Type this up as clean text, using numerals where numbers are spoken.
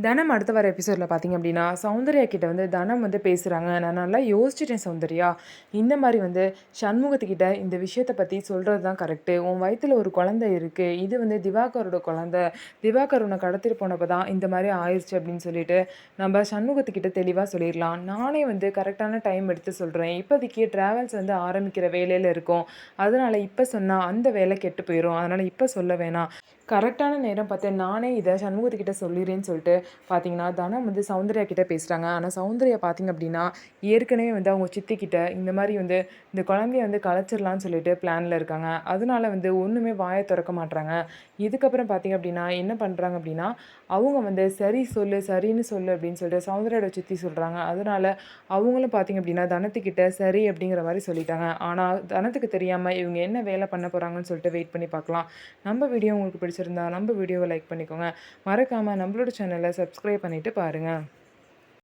தனம் அடுத்த வர எபிசோடில் பார்த்தீங்க அப்படின்னா சௌந்தர்யா கிட்ட வந்து தனம் வந்து பேசுகிறாங்க. நான் நல்லா யோசிச்சிட்டேன் சௌந்தர்யா, இந்த மாதிரி வந்து சண்முகத்துக்கிட்ட இந்த விஷயத்தை பற்றி சொல்கிறது தான் கரெக்டு. உன் வயிற்றில் ஒரு குழந்தை இருக்குது, இது வந்து திவாகரோட குழந்தை, திவாகர் உன்னை கடத்திட்டு போனப்போ தான் இந்த மாதிரி ஆயிடுச்சு அப்படின்னு சொல்லிட்டு நம்ம சண்முகத்துக்கிட்ட தெளிவாக சொல்லிடலாம். நானே வந்து கரெக்டான டைம் எடுத்து சொல்கிறேன். இப்போதைக்கு ட்ராவல்ஸ் வந்து ஆரம்பிக்கிற வேலையில் இருக்கும், அதனால் இப்போ சொன்னால் அந்த வேலை கெட்டு போயிடும், அதனால் இப்போ சொல்ல வேணாம், கரெக்டான நேரம் பார்த்து நானே இதை சண்முகத்துக்கிட்ட சொல்லிடுறேன்னு சொல்லிட்டு பார்த்தீங்கன்னா தனம் வந்து சௌந்தர்யா கிட்ட பேசுகிறாங்க. ஆனால் சௌந்தர்யா பார்த்தீங்க அப்படின்னா ஏற்கனவே வந்து அவங்க சித்திக்கிட்ட இந்த மாதிரி வந்து இந்த குழந்தைய வந்து கலைச்சிடலான்னு சொல்லிட்டு பிளானில் இருக்காங்க. அதனால வந்து ஒன்றுமே வாயை திறக்க மாட்றாங்க. இதுக்கப்புறம் பார்த்தீங்க அப்படின்னா என்ன பண்ணுறாங்க அப்படின்னா அவங்க வந்து சரி சொல்லு, சரின்னு சொல்லு அப்படின்னு சொல்லிட்டு சௌந்தர்யோட சித்தி சொல்கிறாங்க. அதனால அவங்களும் பார்த்தீங்க அப்படின்னா தனத்துக்கிட்ட சரி அப்படிங்கிற மாதிரி சொல்லிட்டாங்க. ஆனால் தனத்துக்கு தெரியாமல் இவங்க என்ன வேலை பண்ண போகிறாங்கன்னு சொல்லிட்டு வெயிட் பண்ணி பார்க்கலாம். நம்ம வீடியோ உங்களுக்கு பிடிச்சிருந்தா நம்ம வீடியோவை லைக் பண்ணிக்கோங்க. மறக்காமல் நம்மளோட சேனலை சப்ஸ்கிரைப் பண்ணிவிட்டு பாருங்கள்.